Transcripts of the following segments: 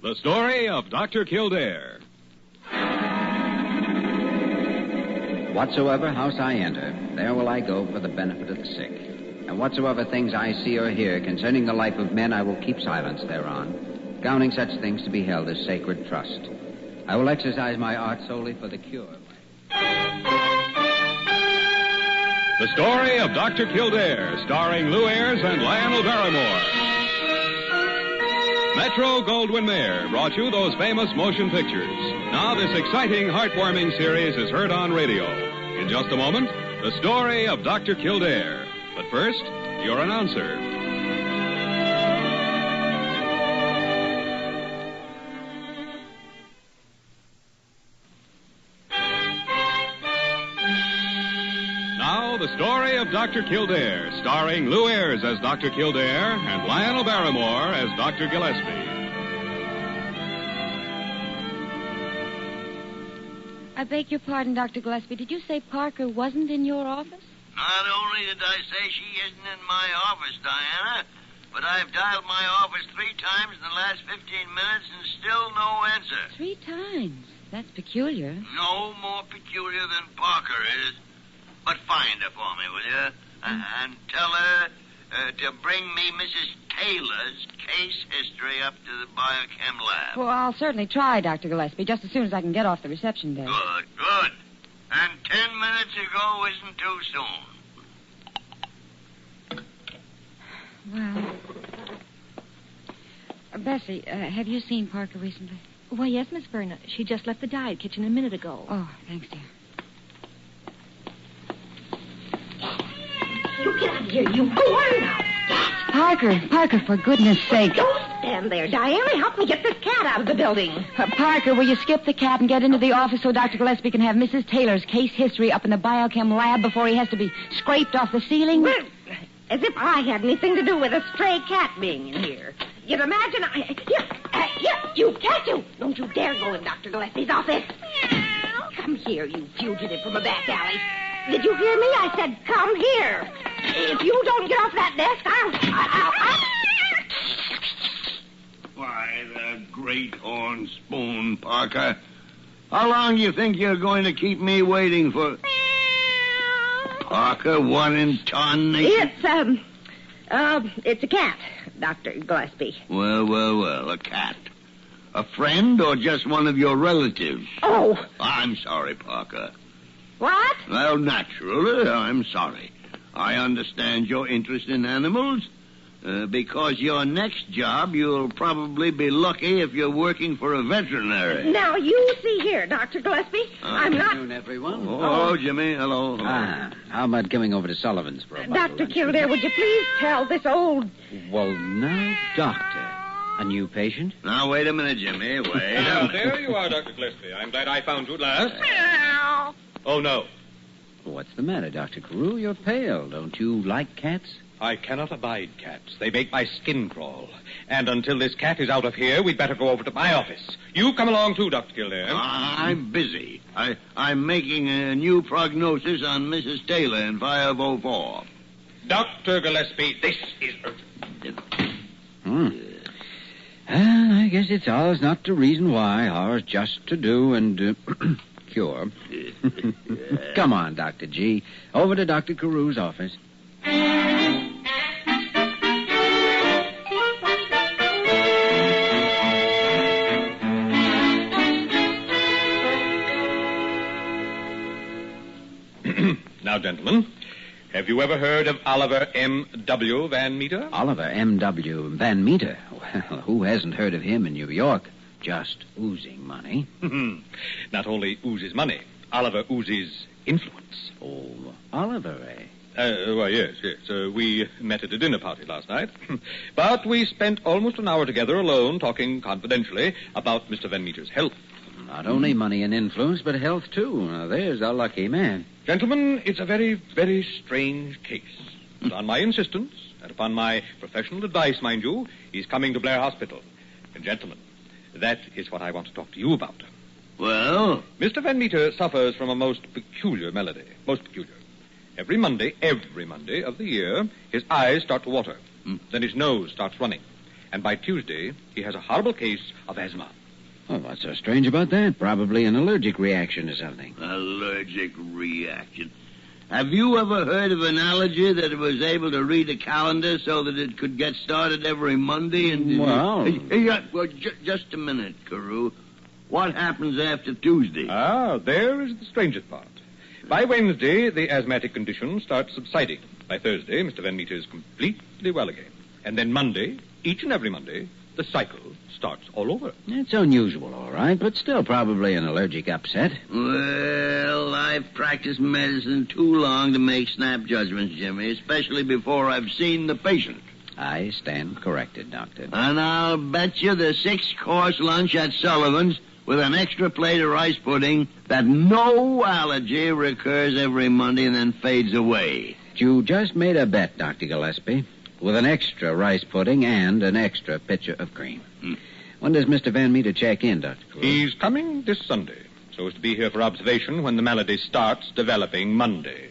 The story of Dr. Kildare. Whatsoever house I enter, there will I go for the benefit of the sick. And whatsoever things I see or hear concerning the life of men, I will keep silence thereon, counting such things to be held as sacred trust. I will exercise my art solely for the cure. The story of Dr. Kildare, starring Lou Ayres and Lionel Barrymore. Metro-Goldwyn-Mayer brought you those famous motion pictures. Now this exciting, heartwarming series is heard on radio. In just a moment, the story of Dr. Kildare. But first, your announcer. Now, the story of Dr. Kildare, starring Lou Ayres as Dr. Kildare and Lionel Barrymore as Dr. Gillespie. I beg your pardon, Dr. Gillespie. Did you say Parker wasn't in your office? Not only did I say she isn't in my office, Diana, but I've dialed my office 3 times in the last 15 minutes and still no answer. 3 times? That's peculiar. No more peculiar than Parker is. But find her for me, will you? And tell her to bring me Mrs. Taylor's case history up to the biochem lab. Well, I'll certainly try, Dr. Gillespie, just as soon as I can get off the reception desk. Good. And 10 minutes ago isn't too soon. Well, Bessie, have you seen Parker recently? Why, yes, Miss Verna. She just left the diet kitchen a minute ago. Oh, thanks, dear. You get out of here. You go on now. Parker, for goodness sake. Don't stand there, Diana. Help me get this cat out of the building. Parker, will you skip the cat and get into the office so Dr. Gillespie can have Mrs. Taylor's case history up in the biochem lab before he has to be scraped off the ceiling? Well, as if I had anything to do with a stray cat being in here. You'd imagine you cat, you. Don't you dare go in Dr. Gillespie's office. Come here, you fugitive from a back alley. Did you hear me? I said, come here. If you don't get off that desk, I'll... Why, the great horn spoon, Parker. How long do you think you're going to keep me waiting for? Parker, 1 in tarnation. It's a cat, Dr. Gillespie. Well, a cat. A friend or just one of your relatives? Oh. I'm sorry, Parker. What? Well, naturally, I'm sorry. I understand your interest in animals. Because your next job, you'll probably be lucky if you're working for a veterinary. Now, you see here, Dr. Gillespie. I'm not... Good afternoon, everyone. Oh, Jimmy, hello. How about coming over to Sullivan's for a bottle of Dr. lunch? Kildare, would you please tell this old... Well, now, Doctor. A new patient? Now, wait a minute, Jimmy. Wait. There you are, Dr. Gillespie. I'm glad I found you at last. Oh, no. What's the matter, Dr. Carew? You're pale. Don't you like cats? I cannot abide cats. They make my skin crawl. And until this cat is out of here, we'd better go over to my office. You come along, too, Dr. Kildare. I'm busy. I'm making a new prognosis on Mrs. Taylor in 504. Dr. Gillespie, this is urgent. I guess it's ours not to reason why, ours just to do and cure. Come on, Dr. G. Over to Dr. Carew's office. Now, gentlemen, have you ever heard of Oliver M.W. Van Meter? Oliver M.W. Van Meter. Well, who hasn't heard of him in New York? Just oozing money. Not only oozes money, Oliver oozes influence. Oh, Oliver, eh? Well, yes. We met at a dinner party last night. But we spent almost an hour together alone talking confidentially about Mr. Van Meter's health. Not only money and influence, but health, too. Now, there's a lucky man. Gentlemen, it's a very, very strange case. But on my insistence, and upon my professional advice, mind you, he's coming to Blair Hospital. And, gentlemen, that is what I want to talk to you about. Well? Mr. Van Meter suffers from a most peculiar malady. Most peculiar. Every Monday of the year, his eyes start to water. Then his nose starts running. And by Tuesday, he has a horrible case of asthma. Oh, what's so strange about that? Probably an allergic reaction or something. Allergic reaction. Have you ever heard of an allergy that was able to read a calendar so that it could get started every Monday? Well... Just a minute, Carew. What happens after Tuesday? There is the strangest part. By Wednesday, the asthmatic condition starts subsiding. By Thursday, Mr. Van Meter is completely well again. And then Monday, each and every Monday, the cycle starts all over. It's unusual, all right, but still probably an allergic upset. Well, I've practiced medicine too long to make snap judgments, Jimmy, especially before I've seen the patient. I stand corrected, Doctor. And I'll bet you the 6-course lunch at Sullivan's with an extra plate of rice pudding that no allergy recurs every Monday and then fades away. You just made a bet, Dr. Gillespie, with an extra rice pudding and an extra pitcher of cream. When does Mr. Van Meter check in, Dr. Carew? He's coming this Sunday, so as to be here for observation when the malady starts developing Monday.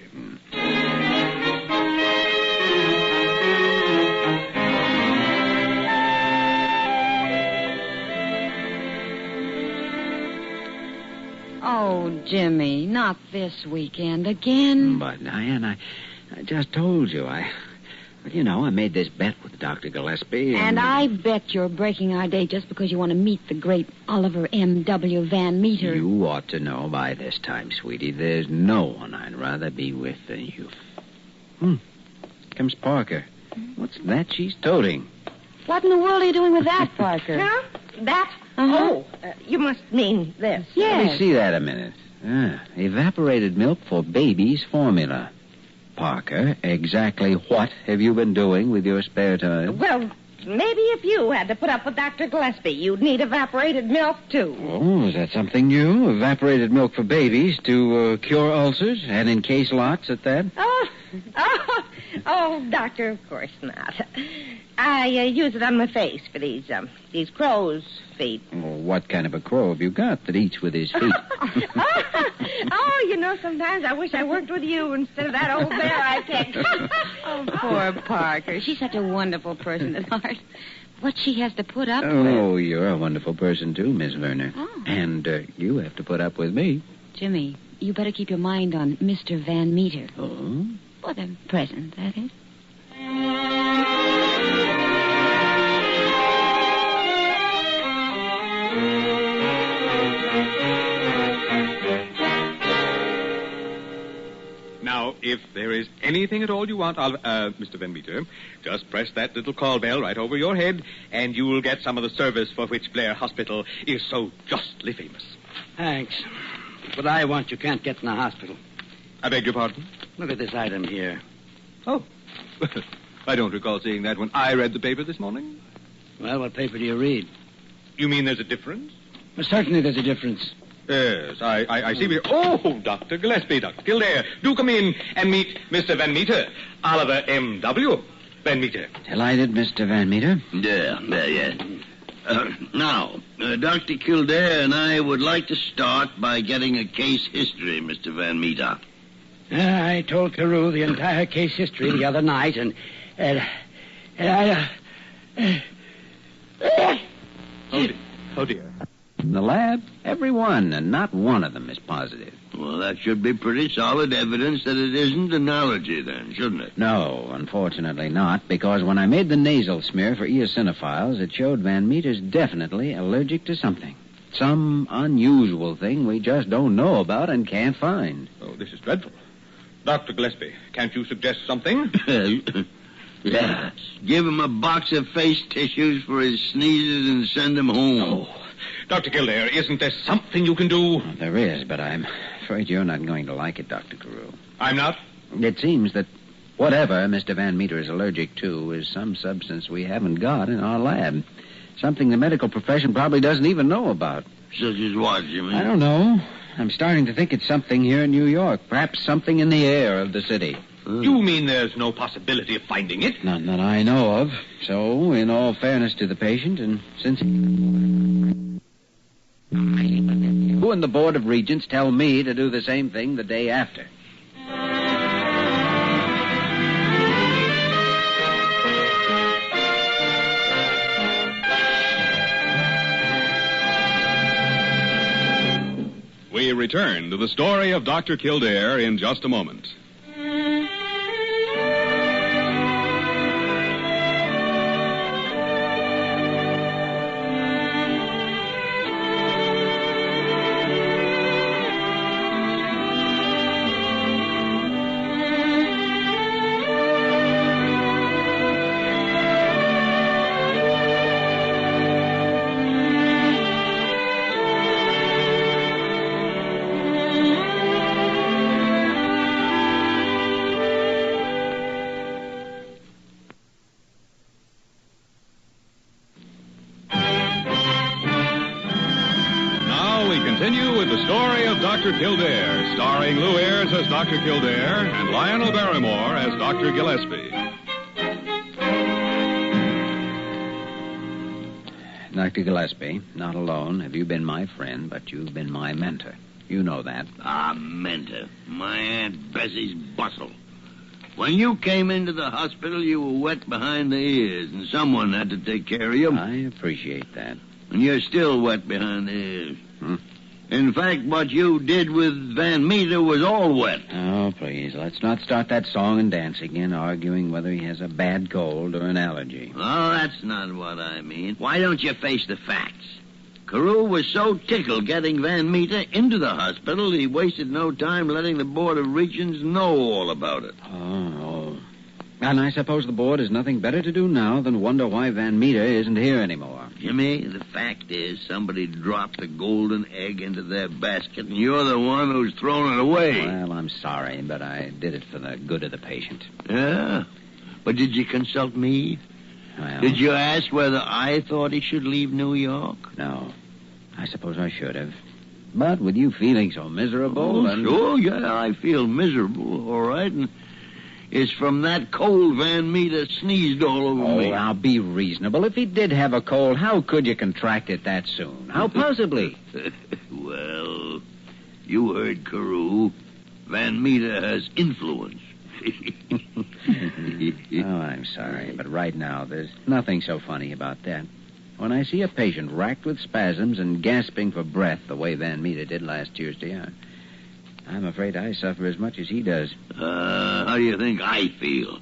Oh, Jimmy, not this weekend again. But, Diane, I just told you. I made this bet with Dr. Gillespie. And I bet you're breaking our date just because you want to meet the great Oliver M.W. Van Meter. You ought to know by this time, sweetie. There's no one I'd rather be with than you. Comes Parker. What's that she's toting? What in the world are you doing with that, Parker? Huh? That? Uh-huh. You must mean this. Yes. Let me see that a minute. Evaporated milk for babies formula. Parker, exactly what have you been doing with your spare time? Well, maybe if you had to put up with Dr. Gillespie, you'd need evaporated milk, too. Oh, is that something new? Evaporated milk for babies to cure ulcers and encase lots at that? Oh, Doctor, of course not. I use it on my face for these crow's feet. Well, what kind of a crow have you got that eats with his feet? Sometimes I wish I worked with you instead of that old bear I kicked. Oh, poor Parker. She's such a wonderful person at heart. What she has to put up with. Oh, you're a wonderful person, too, Miss Werner. Oh. And you have to put up with me. Jimmy, you better keep your mind on Mr. Van Meter. Oh? For the present, that is. Now, if there is anything at all you want, Mr. Van Meter, just press that little call bell right over your head, and you will get some of the service for which Blair Hospital is so justly famous. Thanks. What I want you can't get in the hospital. I beg your pardon? Look at this item here. Oh. I don't recall seeing that when I read the paper this morning. Well, what paper do you read? You mean there's a difference? Well, certainly there's a difference. Yes, I see. Oh, Dr. Gillespie, Dr. Kildare, do come in and meet Mr. Van Meter, Oliver M.W. Van Meter. Delighted, Mr. Van Meter. Yeah. Now, Dr. Kildare and I would like to start by getting a case history, Mr. Van Meter. I told Carew the entire case history the other night, and I... Oh, dear. In the lab, everyone, and not one of them is positive. Well, that should be pretty solid evidence that it isn't an allergy, then, shouldn't it? No, unfortunately not, because when I made the nasal smear for eosinophiles, it showed Van Meter's definitely allergic to something. Some unusual thing we just don't know about and can't find. Oh, this is dreadful. Dr. Gillespie, can't you suggest something? Yes. Give him a box of face tissues for his sneezes and send him home. Oh, Dr. Kildare, isn't there something you can do? There is, but I'm afraid you're not going to like it, Dr. Carew. I'm not? It seems that whatever Mr. Van Meter is allergic to is some substance we haven't got in our lab. Something the medical profession probably doesn't even know about. Such as what, Jimmy? I don't know. I'm starting to think it's something here in New York. Perhaps something in the air of the city. You mean there's no possibility of finding it? None that I know of. So, in all fairness to the patient, and since... You and the Board of Regents tell me to do the same thing the day after. We return to the story of Dr. Kildare in just a moment. Continue with the story of Dr. Kildare, starring Lou Ayres as Dr. Kildare and Lionel Barrymore as Dr. Gillespie. Dr. Gillespie, not alone have you been my friend, but you've been my mentor. You know that. Ah, mentor. My Aunt Bessie's bustle. When you came into the hospital, you were wet behind the ears, and someone had to take care of you. I appreciate that. And you're still wet behind the ears. Hmm? In fact, what you did with Van Meter was all wet. Oh, please, let's not start that song and dance again, arguing whether he has a bad cold or an allergy. Oh, that's not what I mean. Why don't you face the facts? Carew was so tickled getting Van Meter into the hospital, he wasted no time letting the Board of Regents know all about it. Oh. And I suppose the board has nothing better to do now than wonder why Van Meter isn't here anymore. Jimmy, the fact is somebody dropped a golden egg into their basket, and you're the one who's thrown it away. Well, I'm sorry, but I did it for the good of the patient. Yeah? But did you consult me? Well, Did you ask whether I thought he should leave New York? No. I suppose I should have. But with you feeling so miserable... Oh, sure, yeah, I feel miserable, all right, and it's from that cold Van Meter sneezed all over me. Oh, now be reasonable. If he did have a cold, how could you contract it that soon? How possibly? Well, you heard Carew. Van Meter has influence. Oh, I'm sorry, but right now there's nothing so funny about that. When I see a patient racked with spasms and gasping for breath the way Van Meter did last Tuesday, I'm afraid I suffer as much as he does. How do you think I feel?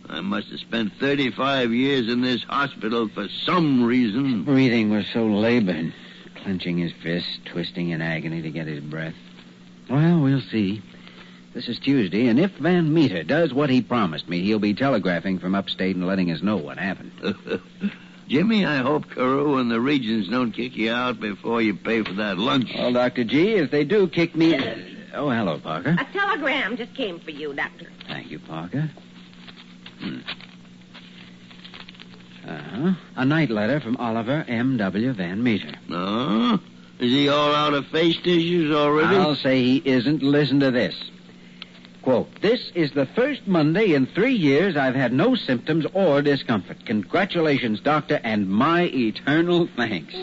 I must have spent 35 years in this hospital for some reason. Breathing was so labored, clenching his fists, twisting in agony to get his breath. Well, we'll see. This is Tuesday, and if Van Meter does what he promised me, he'll be telegraphing from upstate and letting us know what happened. Jimmy, I hope Carew and the Regents don't kick you out before you pay for that lunch. Well, Dr. G, if they do kick me... Oh, hello, Parker. A telegram just came for you, Doctor. Thank you, Parker. A night letter from Oliver M.W. Van Meter. Oh? Is he all out of face tissues already? I'll say he isn't. Listen to this. Quote, this is the first Monday in 3 years I've had no symptoms or discomfort. Congratulations, Doctor, and my eternal thanks.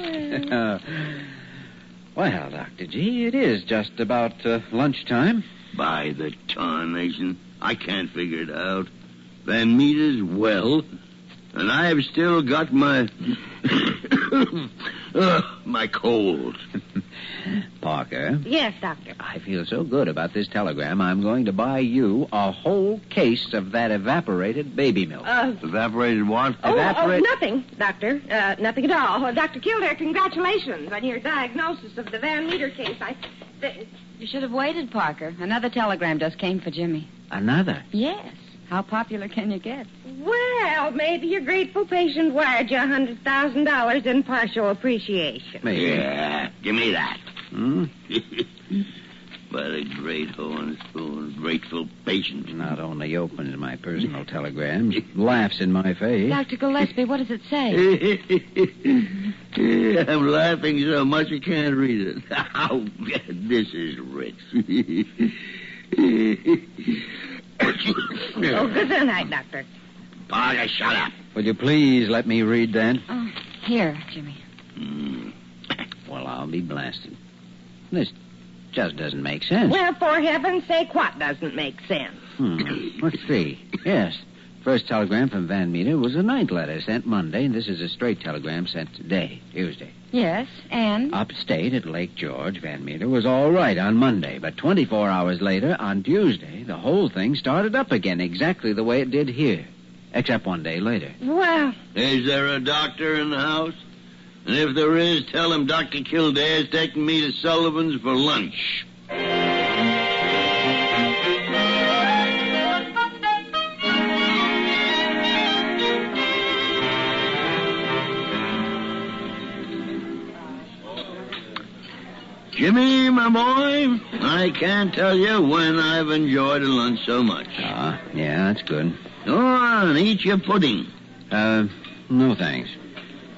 Well, Dr. G, it is just about lunchtime. By the tarnation, I can't figure it out. Van Meter's well, and I've still got my... my cold. Parker. Yes, Doctor. I feel so good about this telegram, I'm going to buy you a whole case of that evaporated baby milk. Evaporated what? Nothing, Doctor. Nothing at all. Dr. Kildare, congratulations on your diagnosis of the Van Meter case. You should have waited, Parker. Another telegram just came for Jimmy. Another? Yes. How popular can you get? Well, maybe your grateful patient wired you $100,000 in partial appreciation. Maybe. Yeah, give me that. Hmm? By the great horn spoon, grateful patient. Not only opens my personal telegrams, laughs in my face. Dr. Gillespie, what does it say? I'm laughing so much I can't read it. Oh, this is rich. Good night, Doctor. Parker, shut up. Will you please let me read that? Oh, here, Jimmy. Well, I'll be blasted. This just doesn't make sense. Well, for heaven's sake, what doesn't make sense? Let's see. Yes, First telegram from Van Meter was a night letter sent Monday, and this is a straight telegram sent today, Tuesday. Yes, and? Upstate at Lake George, Van Meter was all right on Monday, but 24 hours later, on Tuesday, the whole thing started up again exactly the way it did here, except one day later. Well... Is there a doctor in the house? And if there is, tell him Dr. Kildare's taking me to Sullivan's for lunch. Jimmy, my boy, I can't tell you when I've enjoyed a lunch so much. Ah, yeah, that's good. Go on, eat your pudding. No thanks.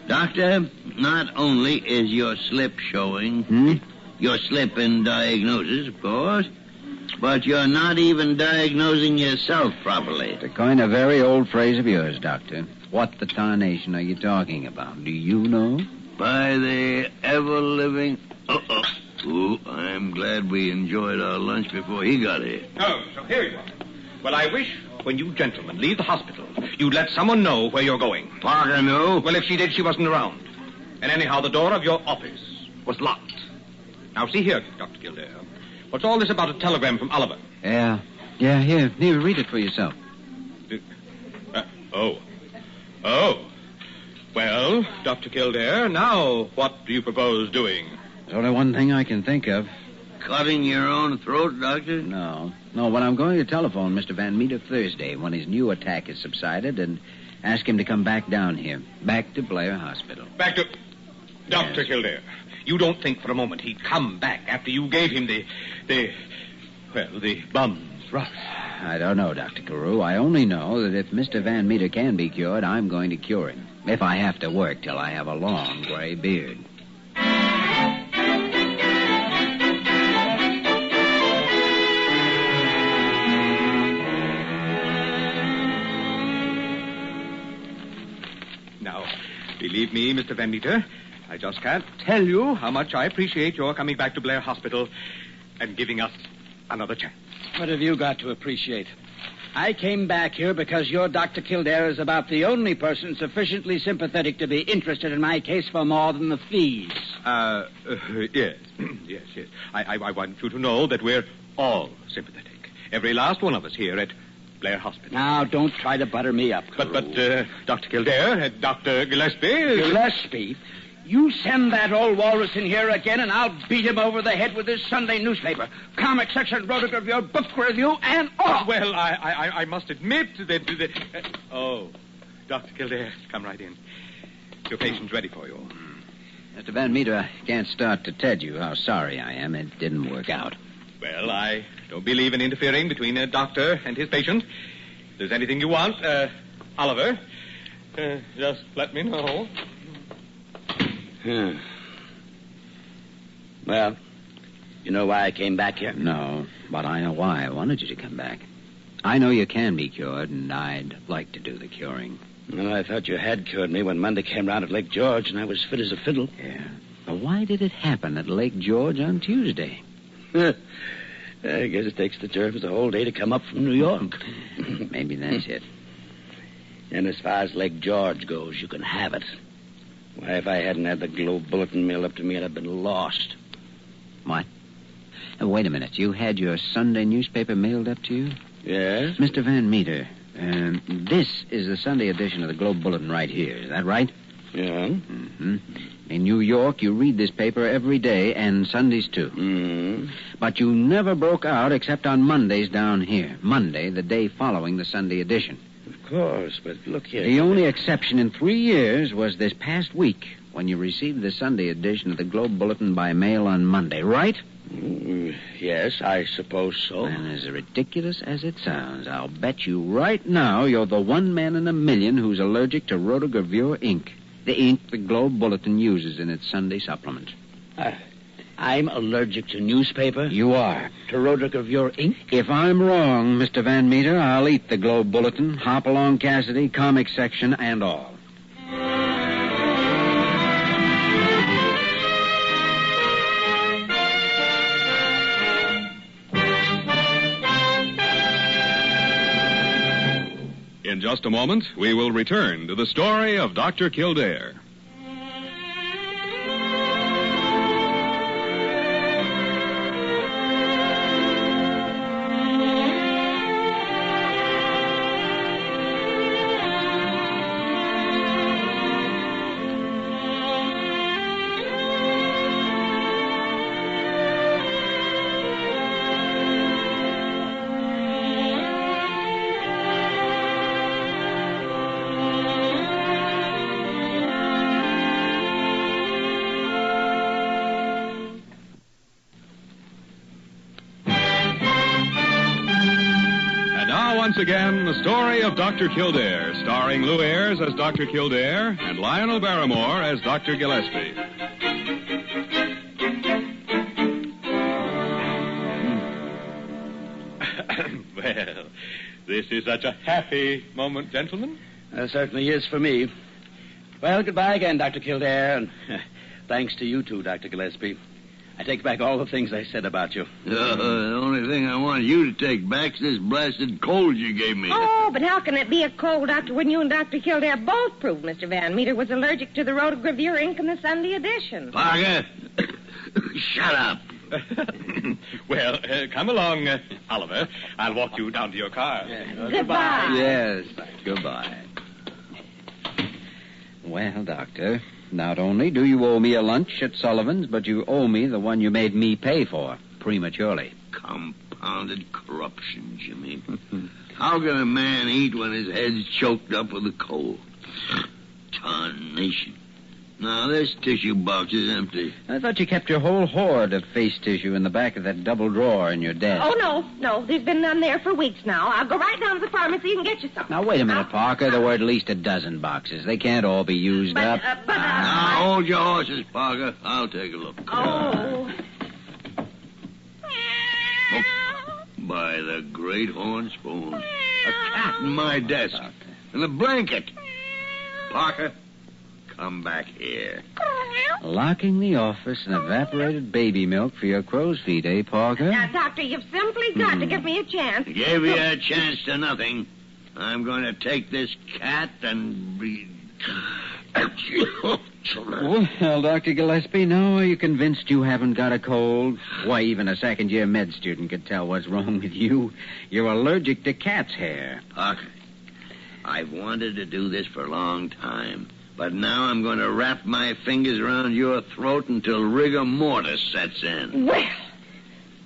Doctor, not only is your slip showing, your slip in diagnosis, of course, but you're not even diagnosing yourself properly. The kind of very old phrase of yours, Doctor. What the tarnation are you talking about? Do you know? By the ever-living... Ooh, I'm glad we enjoyed our lunch before he got here. Oh, so here you are. Well, I wish when you gentlemen leave the hospital, you'd let someone know where you're going. Parker knew. Well, if she did, she wasn't around. And anyhow, the door of your office was locked. Now, see here, Dr. Kildare. What's all this about a telegram from Oliver? Yeah, here, read it for yourself. Oh. Well, Dr. Kildare, now what do you propose doing? There's only one thing I can think of. Cutting your own throat, Doctor? No, but I'm going to telephone Mr. Van Meter Thursday when his new attack has subsided and ask him to come back down here, back to Blair Hospital. Back to... Dr. Kildare, you don't think for a moment he'd come back after you gave him the bum's rush? I don't know, Dr. Carew. I only know that if Mr. Van Meter can be cured, I'm going to cure him. If I have to work till I have a long gray beard. Now, believe me, Mr. Van Meter, I just can't tell you how much I appreciate your coming back to Blair Hospital and giving us another chance. What have you got to appreciate? I came back here because your Dr. Kildare is about the only person sufficiently sympathetic to be interested in my case for more than the fees. Yes. yes. I want you to know that we're all sympathetic. Every last one of us here at Blair Hospital. Now, don't try to butter me up, But Dr. Kildare, Dr. Gillespie... Gillespie? You send that old walrus in here again, and I'll beat him over the head with this Sunday newspaper. Comic section rotogravure, book review, and all. Well, I must admit that... Dr. Kildare, come right in. Your patient's ready for you. Mr. Van Meter, I can't start to tell you how sorry I am it didn't work out. Well, I don't believe in interfering between a doctor and his patient. If there's anything you want, Oliver, just let me know. Well, you know why I came back here? No, but I know why I wanted you to come back. I know you can be cured, and I'd like to do the curing. Well, I thought you had cured me when Monday came round at Lake George, and I was fit as a fiddle. Yeah. But why did it happen at Lake George on Tuesday? I guess it takes the germs the whole day to come up from New York. Maybe that's it. And as far as Lake George goes, you can have it. Why, if I hadn't had the Globe Bulletin mailed up to me, I'd have been lost. What? Wait a minute. You had your Sunday newspaper mailed up to you? Yes? Mr. Van Meter, this is the Sunday edition of the Globe Bulletin right here. Is that right? Yeah. Mm-hmm. In New York, you read this paper every day, and Sundays, too. Mm-hmm. But you never broke out except on Mondays down here. Monday, the day following the Sunday edition. Of course, but look here. The only exception in 3 years was this past week, when you received the Sunday edition of the Globe Bulletin by mail on Monday, right? Yes, I suppose so. And as ridiculous as it sounds, I'll bet you right now you're the one man in a million who's allergic to rotogravure ink. The ink the Globe Bulletin uses in its Sunday supplement. I'm allergic to newspaper? You are. To rotogravure ink? If I'm wrong, Mr. Van Meter, I'll eat the Globe Bulletin, Hopalong Cassidy, comic section, and all. In just a moment, we will return to the story of Dr. Kildare. Once again, the story of Dr. Kildare, starring Lou Ayres as Dr. Kildare and Lionel Barrymore as Dr. Gillespie. Well, this is such a happy moment, gentlemen. Certainly is for me. Well, goodbye again, Dr. Kildare, and thanks to you too, Dr. Gillespie. I take back all the things I said about you. The only thing I want you to take back is this blasted cold you gave me. Oh, but how can it be a cold, Doctor, when you and Dr. Kildare both proved Mr. Van Meter was allergic to the rotogravure ink in the Sunday edition? Parker, shut up. Well, come along, Oliver. I'll walk you down to your car. Goodbye. Yes, goodbye. Well, Doctor, not only do you owe me a lunch at Sullivan's, but you owe me the one you made me pay for prematurely. Compounded corruption, Jimmy. How can a man eat when his head's choked up with a cold? Tarnation. Now, this tissue box is empty. I thought you kept your whole hoard of face tissue in the back of that double drawer in your desk. Oh, no. There's been none there for weeks now. I'll go right down to the pharmacy and get you some. Now, wait a minute, Parker. There were at least a dozen boxes. They can't all be used up. Now, hold your horses, Parker. I'll take a look. Oh. By the great horn spoon. A cat in my desk. And a blanket. Parker, come back here. Locking the office and evaporated baby milk for your crow's feet, eh, Parker? Now, Doctor, you've simply got to give me a chance. Give you a chance to nothing. I'm going to take this cat and be... Well, Dr. Gillespie, now are you convinced you haven't got a cold? Why, even a second-year med student could tell what's wrong with you. You're allergic to cat's hair. Parker, I've wanted to do this for a long time. But now I'm going to wrap my fingers around your throat until rigor mortis sets in. Well,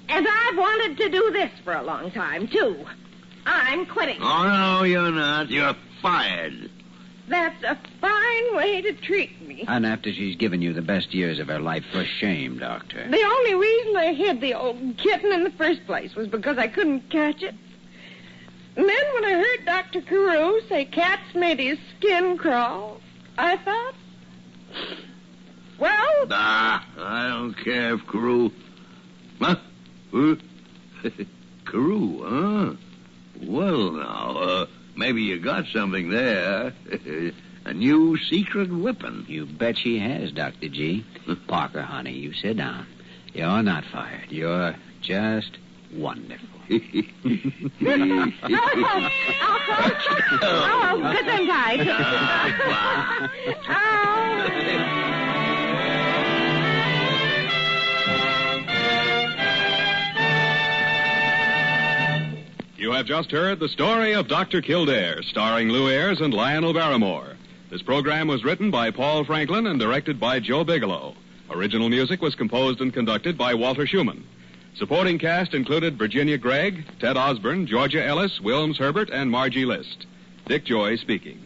and I've wanted to do this for a long time, too. I'm quitting. Oh, no, you're not. You're fired. That's a fine way to treat me. And after she's given you the best years of her life, for shame, Doctor. The only reason I hid the old kitten in the first place was because I couldn't catch it. And then when I heard Dr. Carew say cats made his skin crawl, I thought, well... I don't care if Carew... Huh? Carew, huh? Well, now, maybe you got something there. A new secret weapon. You bet she has, Dr. G. Parker, honey, you sit down. You're not fired. You're just wonderful. Oh, good and tight. You have just heard the story of Dr. Kildare, starring Lou Ayres and Lionel Barrymore. This program was written by Paul Franklin and directed by Joe Bigelow. Original music was composed and conducted by Walter Schumann. Supporting cast included Virginia Gregg, Ted Osborne, Georgia Ellis, Wilms Herbert, and Margie List. Dick Joy speaking.